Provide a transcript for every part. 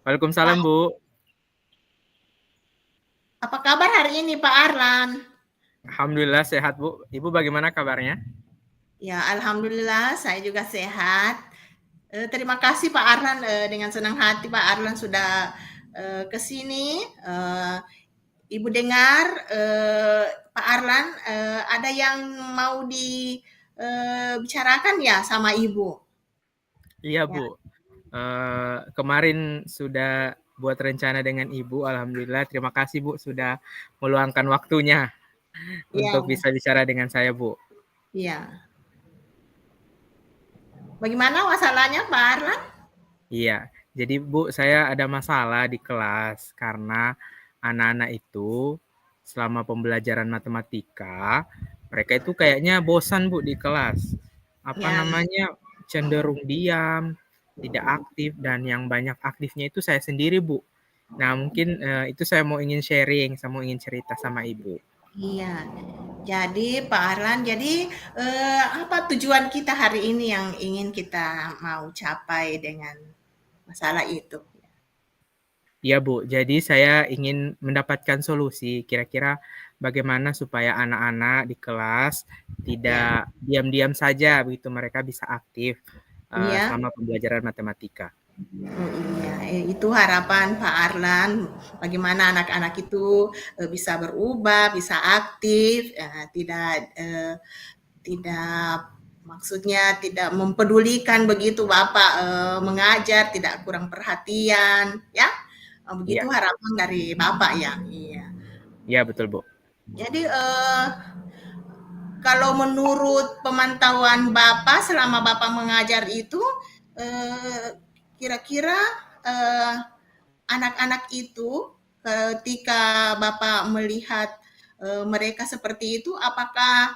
Waalaikumsalam, Pak, Bu. apa kabar hari ini Pak Arlan? Alhamdulillah sehat, Bu. Ibu bagaimana kabarnya? Ya, alhamdulillah saya juga sehat. Terima kasih Pak Arlan, dengan senang hati Pak Arlan sudah ke sini. Ibu dengar Pak Arlan ada yang mau dibicarakan ya sama Ibu. Iya, Ya, Bu. Kemarin sudah buat rencana dengan Ibu. Alhamdulillah. Terima kasih, Bu, sudah meluangkan waktunya untuk ya, bisa bicara dengan saya, Bu. ya. Bagaimana masalahnya Pak Arlan? Iya. Jadi, Bu, saya ada masalah di kelas karena anak-anak itu selama pembelajaran matematika, mereka itu kayaknya bosan, Bu, di kelas. Apa Ya, namanya? Cenderung diam, tidak aktif, dan yang banyak aktifnya itu saya sendiri, Bu. Nah, mungkin itu saya mau ingin sharing, saya mau ingin cerita sama Ibu. iya. Jadi Pak Arlan, jadi apa tujuan kita hari ini yang ingin kita mau capai dengan masalah itu? Iya, Bu. Jadi saya ingin mendapatkan solusi, kira-kira bagaimana supaya anak-anak di kelas Ya, tidak diam-diam saja begitu, mereka bisa aktif iya, selama pembelajaran matematika. ya, itu harapan Pak Arlan. Bagaimana anak-anak itu bisa berubah, bisa aktif, tidak maksudnya tidak mempedulikan begitu Bapak mengajar, tidak kurang perhatian, ya. Begitu Iya, harapan dari Bapak ya. Iya. iya betul, Bu. Jadi kalau menurut pemantauan Bapak selama Bapak mengajar itu, eh, kira-kira eh, anak-anak itu ketika Bapak melihat mereka seperti itu, apakah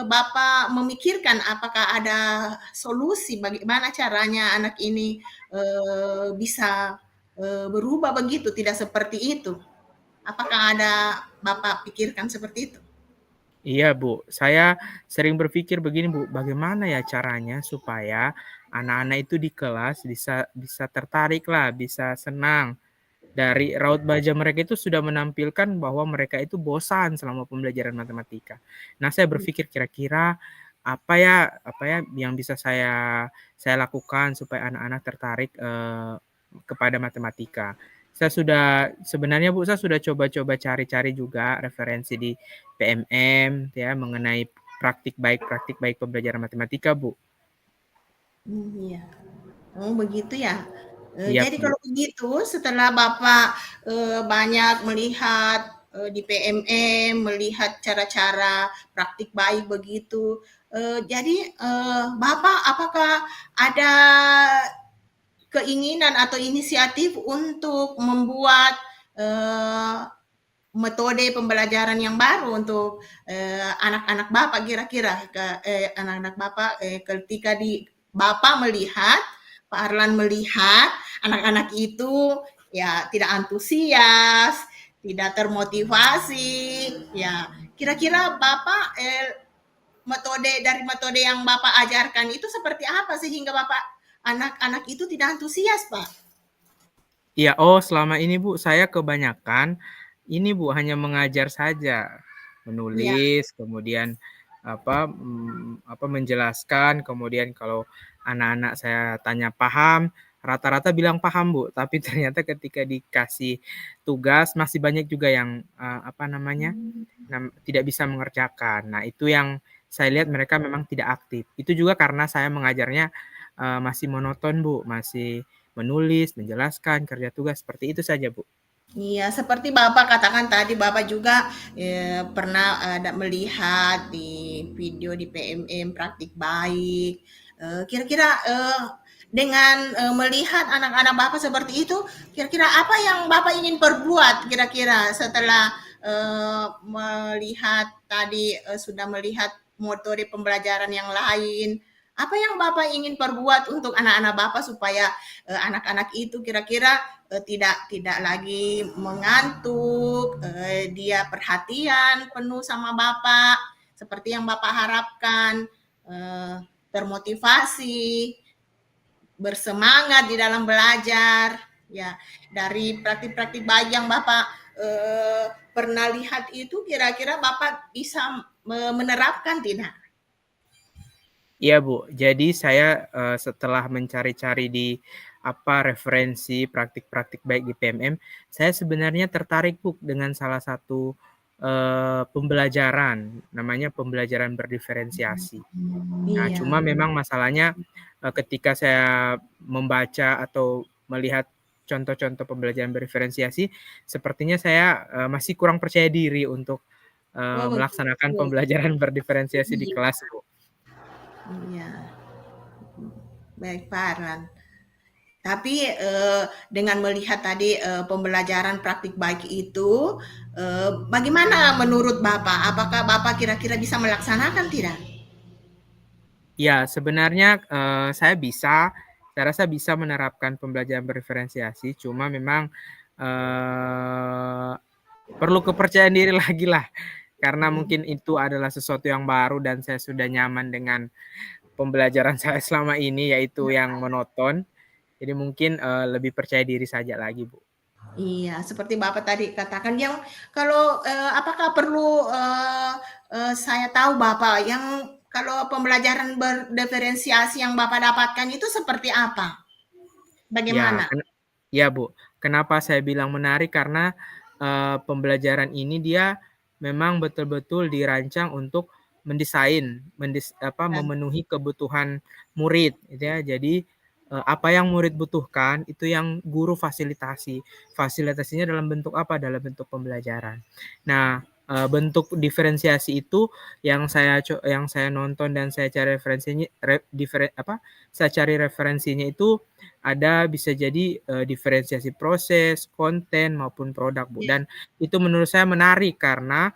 Bapak memikirkan apakah ada solusi bagaimana caranya anak ini bisa berubah begitu, tidak seperti itu? Apakah ada Bapak pikirkan seperti itu? Iya, Bu. Saya sering berpikir begini, Bu, bagaimana ya caranya supaya anak-anak itu di kelas bisa bisa tertarik lah, bisa senang. Dari raut wajah mereka itu sudah menampilkan bahwa mereka itu bosan selama pembelajaran matematika. Nah, saya berpikir kira-kira apa ya yang bisa saya lakukan supaya anak-anak tertarik kepada matematika. Saya sudah sebenarnya Bu, saya sudah coba-coba cari-cari juga referensi di PMM ya mengenai praktik baik pembelajaran matematika, Bu. Iya. Oh, begitu ya? Iya, Jadi Bu. kalau begitu setelah Bapak, banyak melihat, di PMM, melihat cara-cara praktik baik begitu, jadi, Bapak apakah ada keinginan atau inisiatif untuk membuat, eee, metode pembelajaran yang baru untuk, anak-anak Bapak kira-kira anak-anak Bapak, ketika Bapak melihat, Pak Arlan melihat anak-anak itu ya tidak antusias, tidak termotivasi, ya kira-kira Bapak, metode yang Bapak ajarkan itu seperti apa sehingga Bapak anak-anak itu tidak antusias, Pak? Iya, oh selama ini Bu, saya kebanyakan ini Bu, hanya mengajar saja. Ya, Menulis, kemudian menjelaskan, kemudian kalau anak-anak saya tanya paham, rata-rata bilang paham Bu, tapi ternyata ketika dikasih tugas masih banyak juga yang tidak bisa mengerjakan. Nah, itu yang saya lihat mereka memang tidak aktif. Itu juga karena saya mengajarnya masih monoton Bu, masih menulis, menjelaskan, kerja tugas, seperti itu saja, Bu. iya, seperti Bapak katakan tadi, Bapak juga pernah ada melihat di video di PMM praktik baik. Kira-kira dengan melihat anak-anak Bapak seperti itu, kira-kira apa yang Bapak ingin perbuat kira-kira setelah melihat tadi sudah melihat metode pembelajaran yang lain? Apa yang Bapak ingin perbuat untuk anak-anak Bapak supaya anak-anak itu kira-kira tidak lagi mengantuk, dia perhatian penuh sama Bapak, seperti yang Bapak harapkan, termotivasi, bersemangat di dalam belajar. Ya, dari praktik-praktik baik yang Bapak pernah lihat itu, kira-kira Bapak bisa menerapkan tidak? Iya, Bu. Jadi saya, setelah mencari-cari di referensi praktik-praktik baik di PMM, saya sebenarnya tertarik, Bu, dengan salah satu, pembelajaran, namanya pembelajaran berdiferensiasi. Nah, Iya. cuma memang masalahnya, ketika saya membaca atau melihat contoh-contoh pembelajaran berdiferensiasi, sepertinya saya, masih kurang percaya diri untuk, Oh melaksanakan begitu. pembelajaran berdiferensiasi di Iya. kelas, Bu. Iya. Baik Pak Arlan. Tapi dengan melihat tadi pembelajaran praktik baik itu, bagaimana menurut Bapak? Apakah Bapak kira-kira bisa melaksanakan tidak? Ya, sebenarnya, saya rasa bisa menerapkan pembelajaran berdiferensiasi, cuma memang, eee, perlu kepercayaan diri lagi lah, karena mungkin itu adalah sesuatu yang baru dan saya sudah nyaman dengan pembelajaran saya selama ini, yaitu yang monoton. Jadi mungkin, lebih percaya diri saja lagi, Bu. Iya, seperti Bapak tadi katakan yang kalau, apakah perlu, saya tahu Bapak yang kalau pembelajaran berdiferensiasi yang Bapak dapatkan itu seperti apa? Ya, Bagaimana? ya, Bu. Kenapa saya bilang menarik karena, pembelajaran ini dia memang betul-betul dirancang untuk Dan memenuhi kebutuhan murid gitu ya. Jadi, apa yang murid butuhkan itu yang guru fasilitasi. Fasilitasinya dalam bentuk apa? Dalam bentuk pembelajaran. Nah, bentuk diferensiasi itu yang saya nonton dan saya cari referensinya saya cari referensinya itu ada bisa jadi, diferensiasi proses, konten, maupun produk, Bu, ya, dan itu menurut saya menarik karena,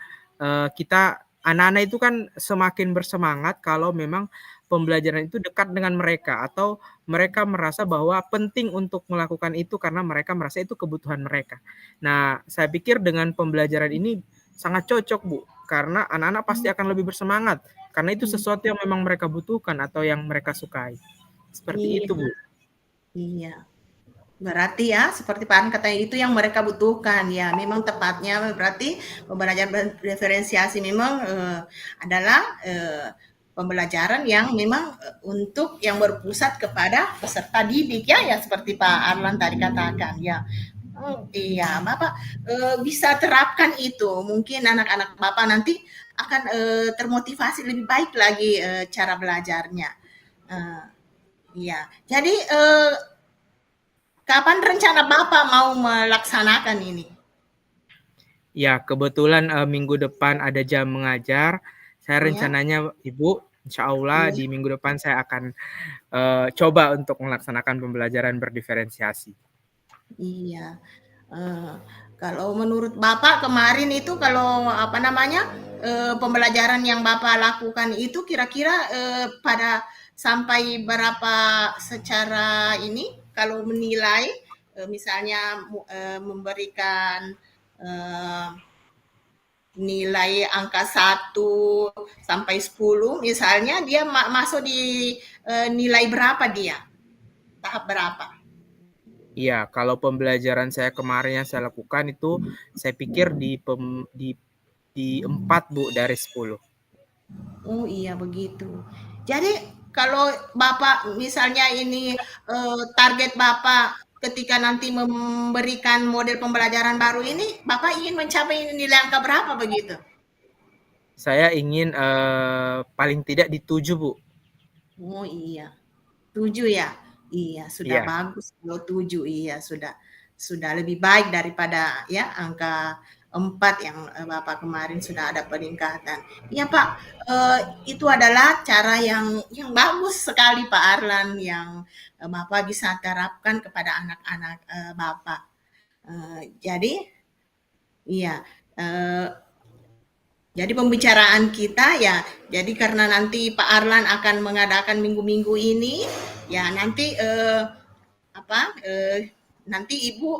anak-anak itu kan semakin bersemangat kalau memang pembelajaran itu dekat dengan mereka atau mereka merasa bahwa penting untuk melakukan itu karena mereka merasa itu kebutuhan mereka. Nah, saya pikir dengan pembelajaran ini sangat cocok, Bu, karena anak-anak pasti akan lebih bersemangat karena itu sesuatu yang memang mereka butuhkan atau yang mereka sukai. Seperti itu, iya, Bu. iya. Berarti ya, seperti Pak An katanya itu yang mereka butuhkan. Ya, memang tepatnya berarti pembelajaran diferensiasi memang adalah pembelajaran yang memang untuk yang berpusat kepada peserta didik ya, ya seperti Pak Arlan tadi katakan ya. Oh, iya, Bapak bisa terapkan itu. Mungkin anak-anak Bapak nanti akan termotivasi lebih baik lagi cara belajarnya. Eh, iya, jadi kapan rencana Bapak mau melaksanakan ini? Ya, kebetulan, minggu depan ada jam mengajar. Saya Ya, rencananya Ibu, insya Allah iya, di minggu depan saya akan, coba untuk melaksanakan pembelajaran berdiferensiasi. iya. Eh, kalau menurut Bapak kemarin itu kalau apa namanya pembelajaran yang Bapak lakukan itu kira-kira pada sampai berapa secara ini kalau menilai misalnya memberikan eh, nilai angka 1 sampai 10 misalnya dia masuk di nilai berapa dia? Tahap berapa? Iya, kalau pembelajaran saya kemarin yang saya lakukan itu, saya pikir di 4 Bu, dari 10. Oh iya begitu. Jadi kalau Bapak misalnya ini target Bapak ketika nanti memberikan model pembelajaran baru ini, Bapak ingin mencapai nilai angka berapa begitu? Saya ingin, paling tidak di 7 Bu. Oh iya. 7 ya? Iya, sudah Iya, bagus kalau 7, iya sudah lebih baik daripada ya angka 4 yang Bapak kemarin sudah ada peningkatan. Iya Pak, itu adalah cara yang bagus sekali Pak Arlan yang Bapak bisa terapkan kepada anak-anak Bapak. Jadi iya, eee jadi pembicaraan kita ya, jadi karena nanti Pak Arlan akan mengadakan minggu-minggu ini, ya nanti nanti Ibu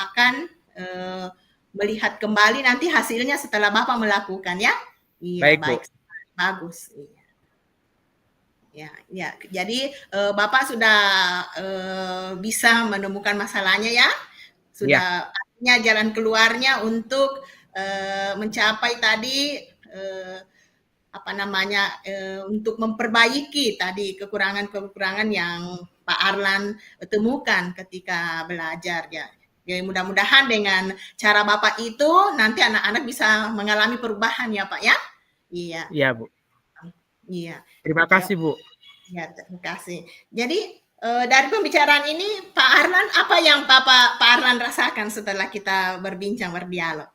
akan eh, melihat kembali nanti hasilnya setelah Bapak melakukan ya. Iya, baik baik. Bu. Bagus. Iya. Ya. Jadi Bapak sudah bisa menemukan masalahnya ya, Iya, sudah artinya jalan keluarnya untuk mencapai tadi apa namanya untuk memperbaiki tadi kekurangan-kekurangan yang Pak Arlan temukan ketika belajar ya. Jadi mudah-mudahan dengan cara Bapak itu nanti anak-anak bisa mengalami perubahan ya Pak ya. Iya, iya Bu. iya. Terima Ya, kasih Bu. ya terima kasih. Jadi dari pembicaraan ini Pak Arlan apa yang Pak Arlan rasakan setelah kita berbincang berdialog?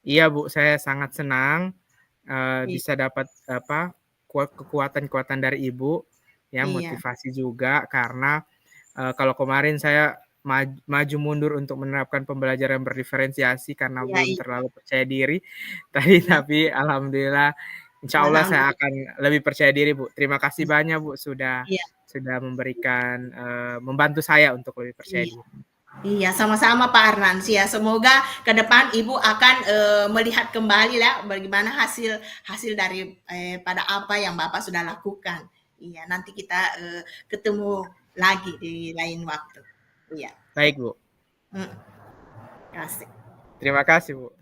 Iya Bu, saya sangat senang Iya, bisa dapat apa kekuatan-kekuatan dari Ibu, ya iya, motivasi juga karena kalau kemarin saya maju mundur untuk menerapkan pembelajaran berdiferensiasi karena iya, belum iya, terlalu percaya diri tadi, iya. tapi alhamdulillah insya Allah saya Alhamdulillah. akan lebih percaya diri, Bu. Terima kasih banyak, Bu, Iya, sudah memberikan membantu saya untuk lebih percaya iya. diri. Iya, sama-sama Pak Arnans ya. Semoga ke depan Ibu akan melihat kembali lah bagaimana hasil hasil dari pada apa yang Bapak sudah lakukan. Iya, nanti kita ketemu lagi di lain waktu. Iya. Baik, Bu. Mm, kasih. Terima kasih, Bu.